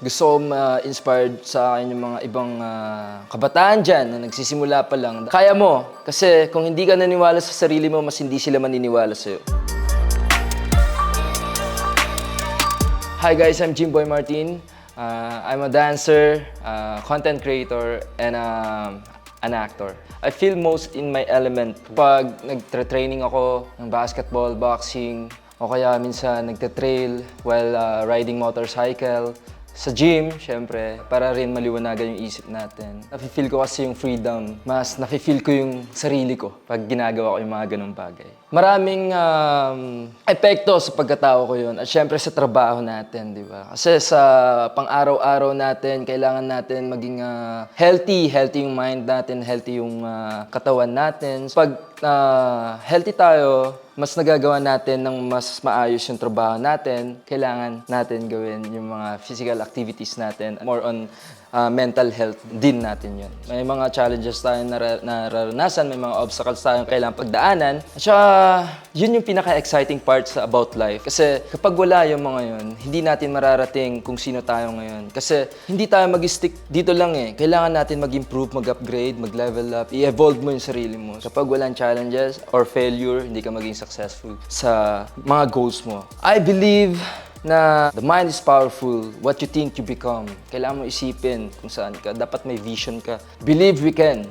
Gusto ko ma-inspired sa akin yung mga ibang kabataan dyan na nagsisimula pa lang. Kaya mo, kasi kung hindi ka naniwala sa sarili mo, mas hindi sila maniniwala sa'yo. Hi guys, I'm Jimboy Martin. I'm a dancer, content creator, and an actor. I feel most in my element pag nagtra-training ako ng basketball, boxing, o kaya minsan nagta-trail while riding motorcycle. Sa gym, syempre, para rin maliwanagan yung isip natin. Nafe-feel ko kasi yung freedom. Mas nafe-feel ko yung sarili ko pag ginagawa ko yung mga ganung bagay. Maraming epekto sa pagkatao ko yun. At syempre sa trabaho natin, di ba? Kasi sa pang-araw-araw natin, kailangan natin maging healthy. Healthy yung mind natin, healthy yung katawan natin. Pag healthy tayo, mas nagagawa natin ng mas maayos yung trabaho natin. Kailangan natin gawin yung mga physical activities natin. More on mental health din natin yun. May mga challenges tayong nararanasan, may mga obstacles tayong kailangan pagdaanan. At saka, yun yung pinaka-exciting part about life. Kasi kapag wala yung mga yun, hindi natin mararating kung sino tayo ngayon. Kasi hindi tayo mag-stick dito lang eh. Kailangan natin mag-improve, mag-upgrade, mag-level up, i-evolve mo yung sarili mo. Kapag walang challenges or failure, hindi ka maging successful sa mga goals mo. I believe na the mind is powerful. What you think you become. Kailangan mo isipin kung saan ka. Dapat may vision ka. Believe we can.